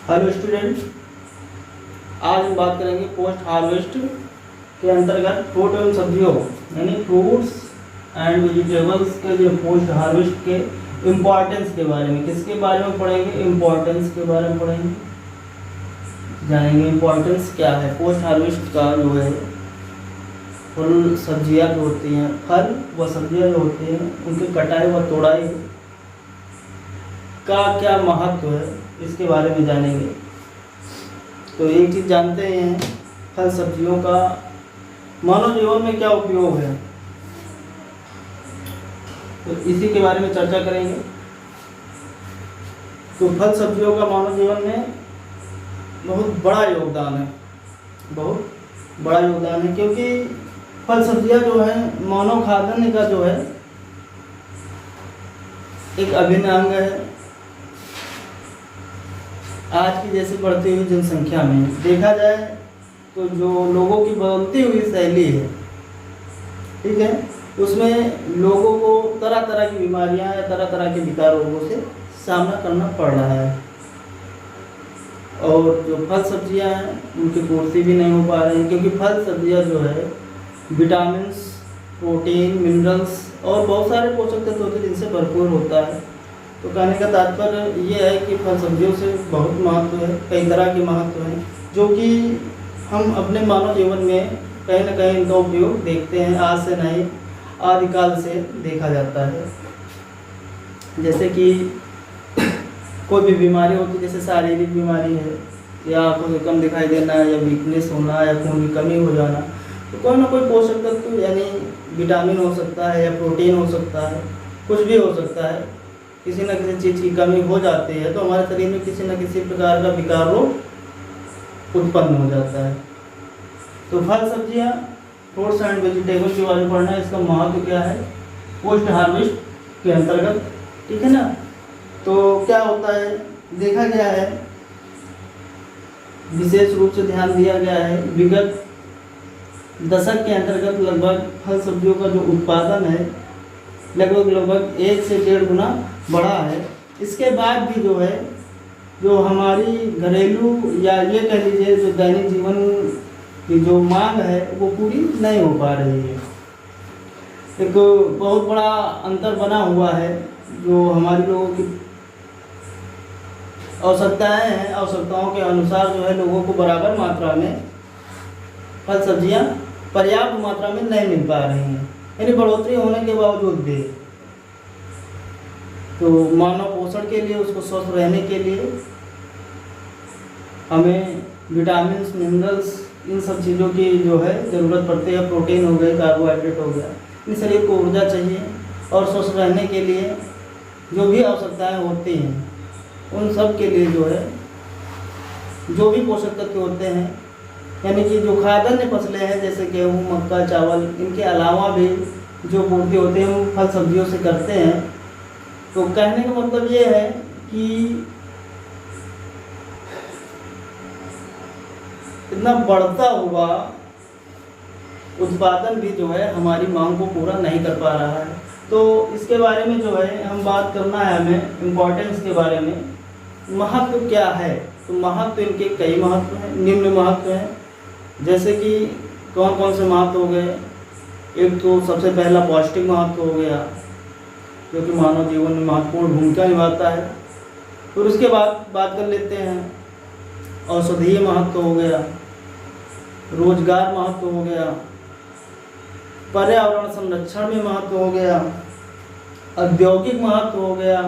Hello student, आज हम बात करेंगे पोस्ट हार्वेस्ट के अंतर्गत फ्रूट एवं सब्जियों यानी फ्रूट्स एंड वेजिटेबल्स के जो पोस्ट हार्वेस्ट के इम्पोर्टेंस के बारे में। किसके बारे में पढ़ेंगे? इम्पोर्टेंस के बारे में पढ़ेंगे, जानेंगे इम्पोर्टेंस क्या है पोस्ट हार्वेस्ट का। जो है फल सब्जियां जो होती हैं, फल व सब्जियां जो होती हैं, उनकी कटाई व तोड़ाई का क्या महत्व है, इसके बारे में जानेंगे। तो एक चीज़ जानते हैं, फल सब्जियों का मानव जीवन में क्या उपयोग है, तो इसी के बारे में चर्चा करेंगे। तो फल सब्जियों का मानव जीवन में बहुत बड़ा योगदान है, बहुत बड़ा योगदान है, क्योंकि फल सब्जियां जो है मानव खाद्यान्न का जो है एक अभिन्न अंग है। आज की जैसे बढ़ती हुई जनसंख्या में देखा जाए तो जो लोगों की बदलती हुई शैली है, ठीक है, उसमें लोगों को तरह तरह की बीमारियां या तरह तरह के विकार रोगों से सामना करना पड़ रहा है। और जो फल सब्जियां हैं उनकी पूर्ति भी नहीं हो पा रही है, क्योंकि फल सब्जियां जो है विटामिन्स, प्रोटीन, मिनरल्स और बहुत सारे पोषक तत्व होते हैं जिनसे भरपूर होता है। तो कहने का तात्पर्य ये है कि फल सब्जियों से बहुत महत्व है, कई तरह के महत्व हैं, जो कि हम अपने मानव जीवन में कहीं ना कहीं इनका उपयोग देखते हैं। आज से नहीं, आदिकाल से देखा जाता है। जैसे कि कोई भी बीमारी होती है, जैसे शारीरिक बीमारी है, या आँखों से कम दिखाई देना, या वीकनेस होना, या खून की कमी हो जाना, तो कोई ना कोई पोषक तत्व यानी विटामिन हो सकता है या प्रोटीन हो सकता है, कुछ भी हो सकता है, किसी न किसी चीज़ की कमी हो जाती है तो हमारे शरीर में किसी न किसी प्रकार का विकार रोग उत्पन्न हो जाता है। तो फल सब्जियां, फ्रूट्स एंड वेजिटेबल के बारे में पढ़ना है, इसका महत्व क्या है पोस्ट हार्वेस्ट के अंतर्गत, ठीक है ना। तो क्या होता है, देखा गया है, विशेष रूप से ध्यान दिया गया है, विगत दशक के अंतर्गत लगभग फल सब्जियों का जो उत्पादन है लगभग 1 से 1.5 गुना बढ़ा है। इसके बाद भी जो है, जो हमारी घरेलू या ये कह लीजिए जो दैनिक जीवन की जो मांग है वो पूरी नहीं हो पा रही है। एक बहुत बड़ा अंतर बना हुआ है, जो हमारी लोगों की आवश्यकताएं हैं, आवश्यकताओं के अनुसार जो है लोगों को बराबर मात्रा में फल सब्जियां पर्याप्त मात्रा में नहीं मिल पा रही हैं, यानी बढ़ोतरी होने के बावजूद भी। तो मानव पोषण के लिए, उसको स्वस्थ रहने के लिए हमें विटामिन्स, मिनरल्स, इन सब चीज़ों की जो है ज़रूरत पड़ती है। प्रोटीन हो गए, कार्बोहाइड्रेट हो गया, इन शरीर को ऊर्जा चाहिए, और स्वस्थ रहने के लिए जो भी आवश्यकताएं होती हैं उन सब के लिए जो है जो भी पोषक तत्व होते हैं, यानी कि जो खाद्यान्न फसलें हैं जैसे गेहूँ, मक्का, चावल, इनके अलावा भी जो पूर्ति होते हैं वो फल सब्जियों से करते हैं। तो कहने का मतलब ये है कि इतना बढ़ता हुआ उत्पादन भी जो है हमारी मांग को पूरा नहीं कर पा रहा है। तो इसके बारे में जो है हम बात करना है, हमें इम्पोर्टेंस के बारे में, महत्व क्या है। तो महत्व, इनके कई महत्व हैं, निम्न महत्व हैं। जैसे कि कौन कौन से महत्व हो गए? एक तो सबसे पहला पौष्टिक महत्व हो गया, जो कि मानव जीवन में महत्वपूर्ण भूमिका निभाता है। फिर उसके बाद बात कर लेते हैं औषधीय महत्व हो गया, रोजगार महत्व हो गया, पर्यावरण संरक्षण में महत्व हो गया, औद्योगिक महत्व हो गया।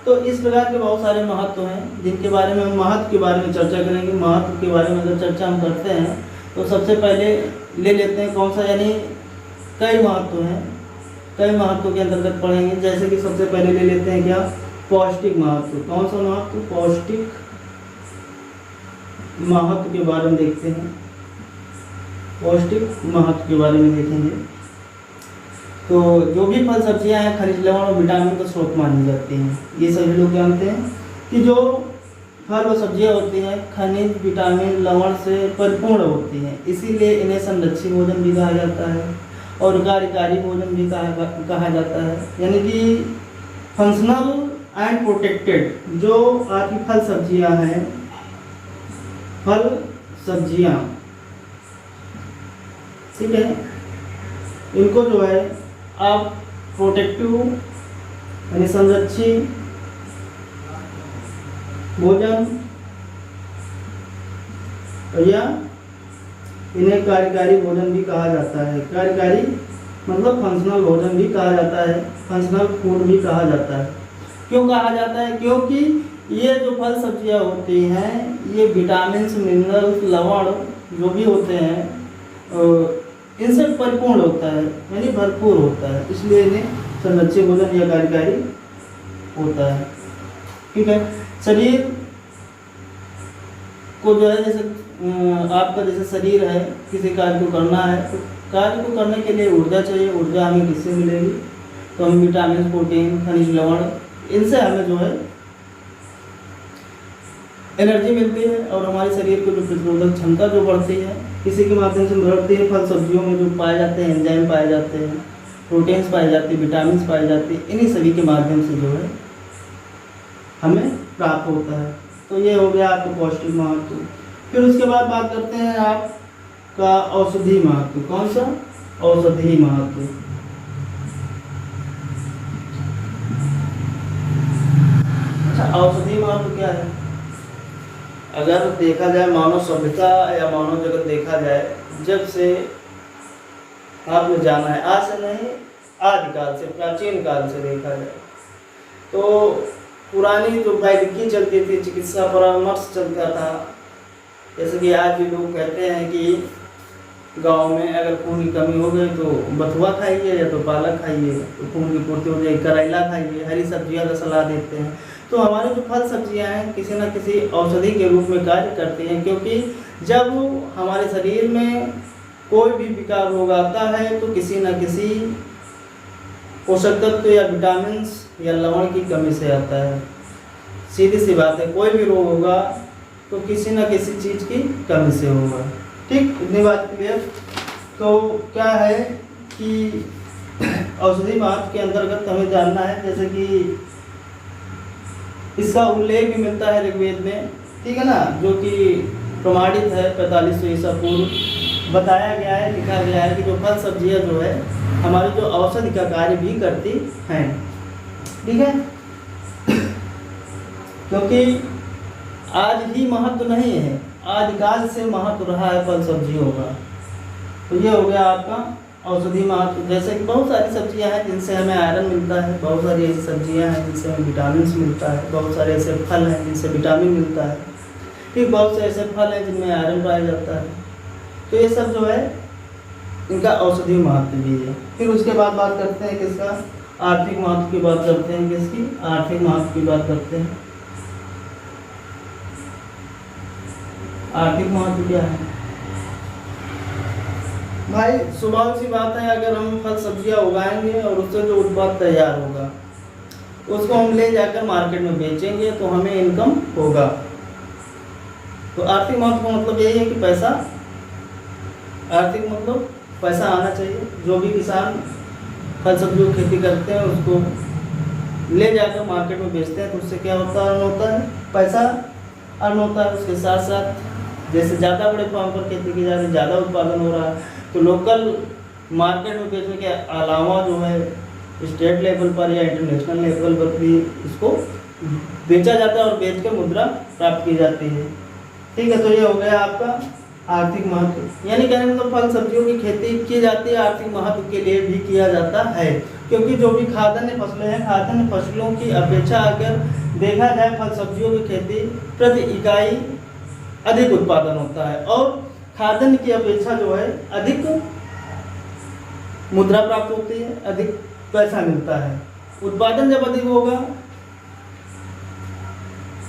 तो इस प्रकार के बहुत सारे महत्व हैं जिनके बारे में हम महत्व के बारे में चर्चा करेंगे। महत्व के बारे में अगर चर्चा हम करते हैं तो सबसे पहले ले लेते हैं कौन सा, यानी कई महत्व हैं, कई महत्व के अंतर्गत पढ़ेंगे। जैसे कि सबसे पहले ले लेते हैं क्या, पौष्टिक महत्व। कौन सा महत्व? पौष्टिक महत्व के बारे में देखते हैं, पौष्टिक महत्व के बारे में देखेंगे। तो जो भी फल सब्जियां हैं खनिज, लवण और विटामिन का स्रोत मानी जाती हैं। ये सभी लोग जानते हैं कि जो फल और सब्जियां होती हैं खनिज, विटामिन, लवण से परिपूर्ण होती हैं, इसीलिए इन्हें संरक्षित भोजन भी कहा जाता है और कार्यकारी भोजन भी कहा जाता है। यानी कि फंक्शनल एंड प्रोटेक्टेड जो आपकी फल सब्जियां हैं फल सब्जियां, ठीक है, इनको जो है आप प्रोटेक्टिव यानी संरक्षित भोजन या इन्हें कार्यकारी भोजन भी कहा जाता है। कार्यकारी मतलब फंक्शनल भोजन भी कहा जाता है, फंक्शनल फूड भी कहा जाता है। क्यों कहा जाता है? क्योंकि ये जो फल सब्जियां होती हैं ये विटामिन्स, मिनरल्स, लवण जो भी होते हैं इनसे परिपूर्ण होता है यानी भरपूर होता है, इसलिए इन्हें संरक्षित भोजन या कार्यकारी होता है। ठीक है, शरीर को जो है जैसे आपका जैसे शरीर है, किसी कार्य को करना है तो कार्य को करने के लिए ऊर्जा चाहिए। ऊर्जा हमें किससे मिलेगी? तो हमें विटामिन, प्रोटीन, खनिज लवण, इनसे हमें जो है एनर्जी मिलती है और हमारे शरीर को जो प्रतिरोधक क्षमता जो बढ़ती है किसी के माध्यम से बढ़ती है। फल सब्जियों में जो पाए जाते हैं एंजाइम पाए जाते हैं, प्रोटीन्स पाए जाते हैं, विटामिन पाए जाते हैं, इन्हीं सभी के माध्यम से जो है हमें प्राप्त होता है। तो ये हो गया आपका पौष्टिक महत्व। फिर उसके बाद बात करते हैं आपका औषधि महत्व। कौन सा? औषधि महत्व। अच्छा, औषधि महत्व क्या है? अगर देखा जाए मानव सभ्यता या मानव जगत देखा जाए, जब से आपने जाना है, आज से नहीं आदिकाल से, प्राचीन काल से देखा जाए तो पुरानी जो वैदिकी चलती थी, चिकित्सा परामर्श चलता था। जैसे कि आज भी लोग कहते हैं कि गांव में अगर खून की कमी हो गई तो बथुआ खाइए या तो पालक खाइए तो खून की पूर्ति हो जाएगी, करेला खाइए, हरी सब्जियां का सलाह देते हैं। तो हमारे जो फल सब्जियां हैं किसी न किसी औषधि के रूप में कार्य करती हैं, क्योंकि जब हमारे शरीर में कोई भी विकार रोग आता है तो किसी न किसी पोषक तत्व या विटामिन या लवण की कमी से आता है। सीधी सी बात है, कोई भी रोग होगा तो किसी न किसी चीज़ की कमी से होगा। ठीक, इतनी बात क्लियर। तो क्या है कि औषधि महत्व के अंतर्गत हमें जानना है, जैसे कि इसका उल्लेख भी मिलता है ऋग्वेद में, ठीक है ना, जो कि प्रमाणित है 4500 ईसा पूर्व बताया गया है, लिखा गया है कि जो फल सब्जियां जो है हमारी जो औषधि का कार्य भी करती हैं। ठीक है, क्योंकि आज ही महत्व नहीं है, आदिकाल से महत्व रहा है फल सब्जियों का। तो ये हो गया आपका औषधि महत्व। जैसे कि बहुत सारी सब्जियां हैं जिनसे हमें आयरन मिलता है, बहुत सारी ऐसी सब्जियां हैं जिनसे हमें विटामिन मिलता है, बहुत सारे ऐसे फल हैं जिनसे विटामिन मिलता है, ठीक, बहुत से ऐसे फल हैं जिनमें आयरन पाया जाता है। तो ये सब जो है इनका औषधि महत्व भी है। फिर उसके बाद बात करते हैं किसका? आर्थिक महत्व की बात करते हैं। किसकी? आर्थिक महत्व की बात करते हैं। आर्थिक महत्व क्या है भाई? स्वाभाविक सी बात है, अगर हम फल सब्जियां उगाएंगे और उससे जो उत्पाद तैयार होगा उसको हम ले जाकर मार्केट में बेचेंगे तो हमें इनकम होगा। तो आर्थिक महत्व का मतलब यही है कि पैसा, आर्थिक मतलब पैसा आना चाहिए। जो भी किसान फल सब्जियों की खेती करते हैं उसको ले जाकर मार्केट में बेचते हैं तो उससे क्या होता है? अर्न होता है, पैसा अर्न होता है। उसके साथ साथ जैसे ज़्यादा बड़े फार्म पर खेती की जा रही है, ज़्यादा उत्पादन हो रहा है, तो लोकल मार्केट में बेचने के अलावा जो है स्टेट लेवल पर या इंटरनेशनल लेवल पर भी इसको बेचा जाता है और बेच कर मुद्रा प्राप्त की जाती है। ठीक है, तो ये हो गया आपका आर्थिक महत्व। यानी कहने मतलब फल सब्जियों की खेती की जाती है आर्थिक महत्व के लिए भी किया जाता है, क्योंकि जो भी खाद्यान्न फसलें हैं, खाद्यान्न फसलों की अपेक्षा अगर देखा जाए फल सब्जियों की खेती प्रति इकाई अधिक उत्पादन होता है और खाद्यान्न की अपेक्षा जो है अधिक मुद्रा प्राप्त होती है, अधिक पैसा मिलता है। उत्पादन जब अधिक होगा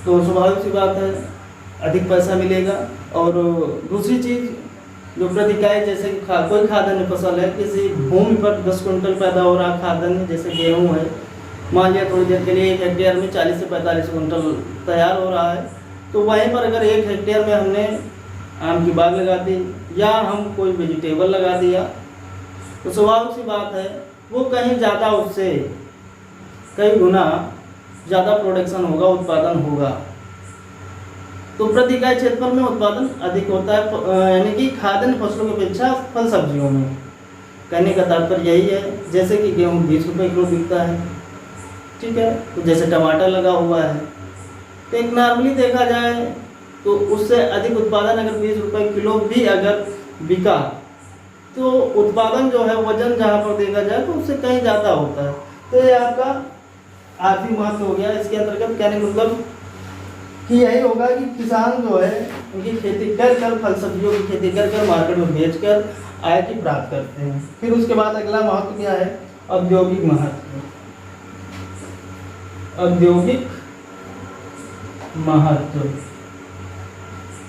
तो स्वाभाविक सी बात है अधिक पैसा मिलेगा। और दूसरी चीज़ जो प्रति इकाई, जैसे कोई खाद्यान्न फसल है, किसी भूमि पर 10 कुंटल पैदा हो रहा खाद्यान्न, जैसे गेहूँ है, मान लिया थोड़ी देर के लिए 1 हेक्टेयर में 40 से 45 कुंटल तैयार हो रहा है, तो वहीं पर अगर 1 हेक्टेयर में हमने आम की बाग लगा दी या हम कोई वेजिटेबल लगा दिया तो स्वाभाविक सी बात है वो कहीं ज़्यादा, उससे कई गुना ज़्यादा प्रोडक्शन होगा, उत्पादन होगा। तो प्रति इकाई क्षेत्रफल में उत्पादन अधिक होता है, यानी कि खाद्यान्न फसलों की अपेक्षा फल सब्जियों में। कहने का तात्पर्य यही है। जैसे कि गेहूँ 20 रुपये किलो बिकता है, ठीक है, तो जैसे टमाटर लगा हुआ है, तो एक नॉर्मली देखा जाए तो उससे अधिक उत्पादन अगर 20 रुपये किलो भी अगर बिका, तो उत्पादन जो है वजन जहाँ पर देखा जाए तो उससे कहीं ज़्यादा होता है। तो ये आपका आर्थिक महत्व हो गया। इसके अंतर्गत कहने का मतलब कि यही होगा कि किसान जो है उनकी खेती कर फल सब्जियों की खेती कर मार्केट में बेचकर आय की प्राप्त करते हैं। फिर उसके बाद अगला महत्व क्या है? औद्योगिक महत्व। औद्योगिक महत्व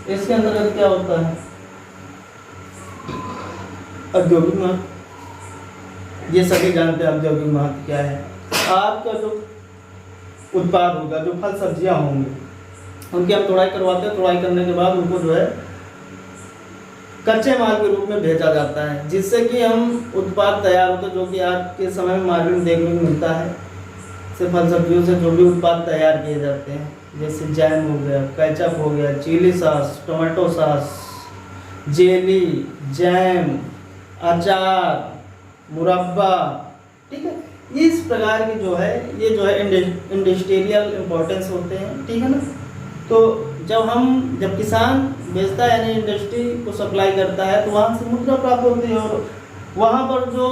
इसके अंतर्गत क्या होता है? औद्योगिक महत्व ये सभी जानते हैं। औद्योगिक महत्व क्या है? आपका जो उत्पाद होगा, जो फल सब्जियां होंगी, उनकी हम तोड़ाई करवाते हैं। तोड़ाई करने के बाद उनको जो है कच्चे माल के रूप में भेजा जाता है, जिससे कि हम उत्पाद तैयार होते हैं, जो कि आज के समय में मार्केट में देखने को मिलता है। से फल सब्जियों से जो भी उत्पाद तैयार किए जाते हैं, जैसे जैम हो गया, केचप हो गया, chilli sauce, tomato sauce, jelly, jam, अचार, मुरब्बा, ठीक है, इस प्रकार की जो है ये जो है इंडस्ट्रियल इम्पोर्टेंस होते हैं, ठीक है ना। तो जब किसान बेचता है यानी इंडस्ट्री को सप्लाई करता है, तो वहाँ से मुद्रा प्राप्त होती है, और वहाँ पर जो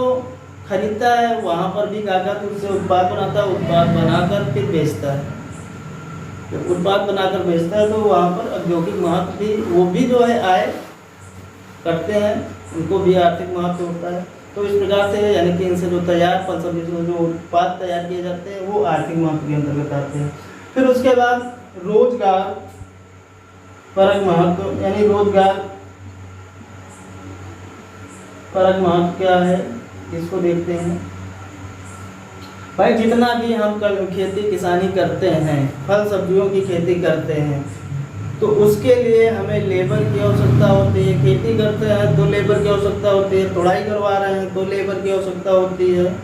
खरीदता है वहाँ पर भी कागज उससे उत्पाद बनाता है, उत्पाद बनाकर फिर बेचता है। जब उत्पाद बनाकर बेचता है तो वहाँ पर औद्योगिक महत्व भी, वो भी जो है आय करते हैं, उनको भी आर्थिक महत्व होता है। तो इस प्रकार से यानी कि इनसे जो तैयार फल सब्जी जो उत्पाद तैयार किए जाते हैं वो आर्थिक महत्व के अंतर्गत आते हैं। फिर उसके बाद रोजगार परक महत्व, यानी रोजगार परक महत्व क्या है इसको देखते हैं। भाई जितना भी हम खेती किसानी करते हैं, फल सब्जियों की खेती करते हैं, तो उसके लिए हमें लेबर की आवश्यकता होती है। खेती करते हैं तो लेबर की आवश्यकता होती है, तोड़ाई करवा रहे हैं तो लेबर की आवश्यकता होती है।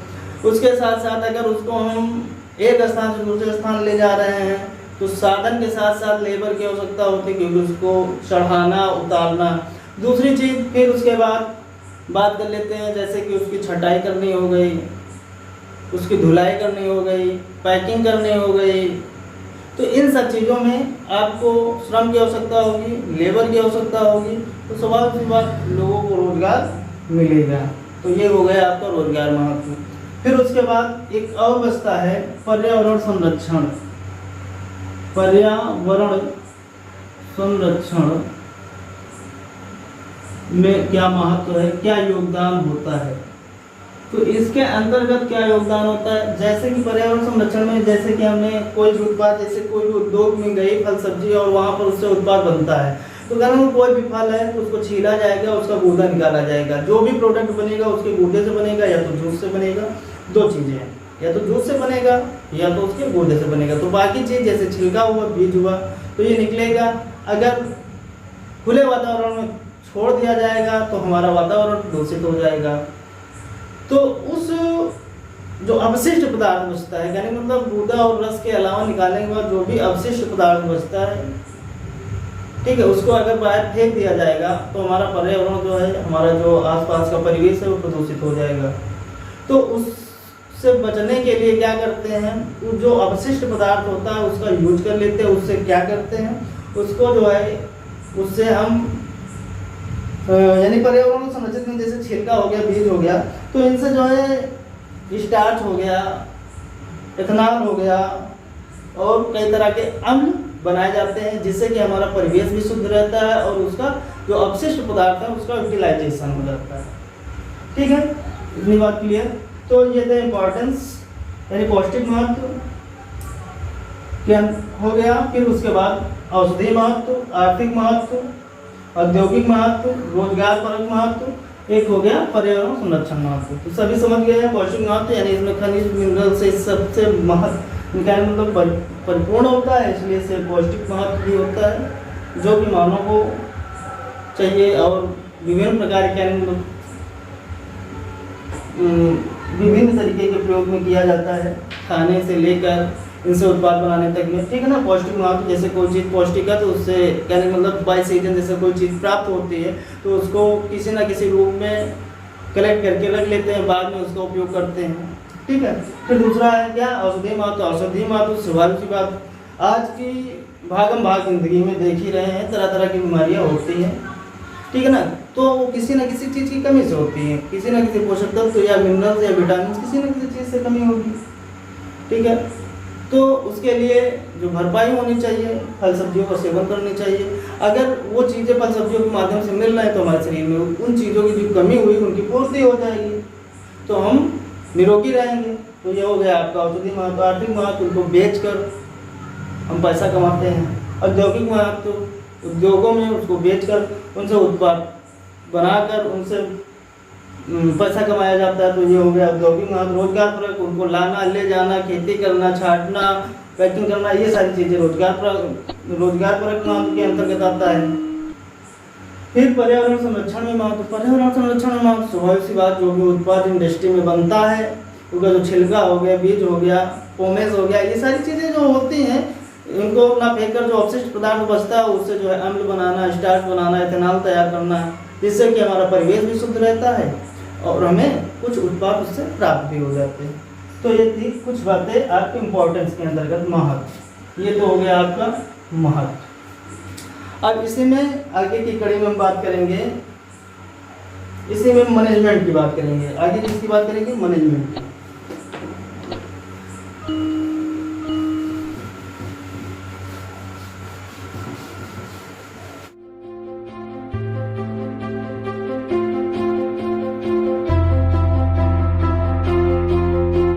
उसके साथ साथ अगर उसको हम एक स्थान से दूसरे स्थान ले जा रहे हैं तो साधन के साथ साथ लेबर की आवश्यकता होती है, क्योंकि उसको चढ़ाना उतारना। दूसरी चीज़ फिर उसके बाद बात कर लेते हैं, जैसे कि उसकी छटाई करनी हो गई, उसकी धुलाई करनी हो गई, पैकिंग करनी हो गई। तो इन सब चीज़ों में आपको श्रम की आवश्यकता होगी, लेबर की आवश्यकता होगी, तो स्वाभाविक सी बात लोगों को रोजगार मिलेगा। तो ये हो गया आपका रोजगार महत्व। फिर उसके बाद एक और बचता है पर्यावरण संरक्षण। पर्यावरण संरक्षण में क्या महत्व है, क्या योगदान होता है? तो इसके अंतर्गत क्या योगदान होता है? जैसे कि पर्यावरण संरक्षण में, जैसे कि हमने कोई भी उत्पाद, जैसे कोई भी उद्योग में गई फल सब्जी और वहाँ पर उससे उत्पाद बनता है, तो घर में कोई भी फल है तो उसको छीला जाएगा, उसका गूदा निकाला जाएगा। जो भी प्रोडक्ट बनेगा उसके गूदे से बनेगा या तो जूस से बनेगा। दो चीज़ें हैं, या तो जूस से बनेगा या तो उसके गूदे से बनेगा। तो बाकी चीज़ जैसे छिलका हुआ, बीज हुआ, तो ये निकलेगा। अगर खुले वातावरण में छोड़ दिया जाएगा तो हमारा वातावरण दूषित हो जाएगा। तो उस जो अवशिष्ट पदार्थ बचता है, यानी मतलब गूदा और रस के अलावा निकालने के बाद जो भी अवशिष्ट पदार्थ बचता है, ठीक है, उसको अगर बाहर फेंक दिया जाएगा तो हमारा पर्यावरण जो है, हमारा जो आसपास का परिवेश है वो प्रदूषित हो जाएगा। तो उससे बचने के लिए क्या करते हैं, जो अवशिष्ट पदार्थ होता है उसका यूज कर लेते हैं। उससे क्या करते हैं, उसको जो है उससे हम यानी पर्यावरण को संरक्षित में, जैसे छिलका हो गया, बीज हो गया, तो इनसे जो है स्टार्च हो गया, एथेनॉल हो गया और कई तरह के अम्ल बनाए जाते हैं, जिससे कि हमारा परिवेश भी शुद्ध रहता है और उसका जो अवशिष्ट पदार्थ है उसका यूटिलाइजेशन हो जाता है। ठीक है, इतनी बात क्लियर। तो ये थे इम्पोर्टेंस यानी पौष्टिक महत्व क्या हो गया। फिर उसके बाद औषधि महत्व, आर्थिक महत्व, औद्योगिक महत्व, रोजगार परक महत्व, एक हो गया पर्यावरण संरक्षण महत्व। तो सभी समझ गए हैं। पौष्टिक महत्व यानी इसमें खनिज मिनरल से सबसे महत्व मतलब परिपूर्ण होता है, इसलिए से पौष्टिक महत्व भी होता है, जो कि मानव को चाहिए। और विभिन्न प्रकार के मतलब विभिन्न तरीके के प्रयोग में किया जाता है, खाने से लेकर इनसे उत्पाद बनाने तक में, ठीक है ना। पौष्टिक महत्व, जैसे कोई चीज़ पौष्टिक है तो उससे कहने का मतलब बाई सीजन जैसे कोई चीज़ प्राप्त होती है तो उसको किसी ना किसी रूप में कलेक्ट करके रख लेते हैं, बाद में उसका उपयोग करते हैं, ठीक है। फिर दूसरा है क्या, औषधि महत्व। औषधि महत्व स्वाभाविक सी बात, आज की भागम भाग जिंदगी में देख ही रहे हैं, तरह तरह की बीमारियां होती हैं, ठीक है ना। तो वो किसी न किसी चीज़ की कमी से होती है, किसी न किसी पोषक तत्व या मिनरल्स या विटामिन किसी न किसी चीज़ से कमी होगी, ठीक है। तो उसके लिए जो भरपाई होनी चाहिए, फल सब्जियों का सेवन करनी चाहिए। अगर वो चीज़ें फल सब्जियों के माध्यम से मिल रहे हैं तो हमारे शरीर में उन चीज़ों की जो कमी हुई उनकी पूर्ति हो जाएगी, तो हम निरोगी रहेंगे। तो ये हो गया आपका औषधि महत्व। आर्थिक महत्व, उनको बेच कर हम पैसा कमाते हैं। औद्योगिक महत्व, उद्योगों में उसको बेचकर उनसे उत्पाद बनाकर उनसे पैसा कमाया जाता है, तो ये हो गया औद्योगिक महत्व। रोजगार परक, उनको लाना ले जाना, खेती करना, छांटना, पैकिंग करना, ये सारी चीज़ें रोजगार परक महत्व के अंतर्गत आता है। फिर पर्यावरण संरक्षण में महत्व। पर्यावरण संरक्षण में महत्व स्वाभाविक सी बात, जो भी उत्पाद इंडस्ट्री में बनता है उनका जो छिलका हो गया, बीज हो गया, पोमेस हो गया, ये सारी चीज़ें जो होती हैं इनको ना फेंककर जो अवशिष्ट पदार्थ बचता है उससे जो है अम्ल बनाना, स्टार्च बनाना, इथेनॉल तैयार करना, जिससे कि हमारा परिवेश भी शुद्ध रहता है और हमें कुछ उत्पाद उससे प्राप्त भी हो जाते हैं। तो ये थी कुछ बातें आपके इम्पोर्टेंस के अंतर्गत महत्व। ये तो हो गया आपका महत्व। अब इसी में आगे की कड़ी में हम बात करेंगे, इसी में मैनेजमेंट की बात करेंगे। आगे किसकी बात करेंगे, मैनेजमेंट की।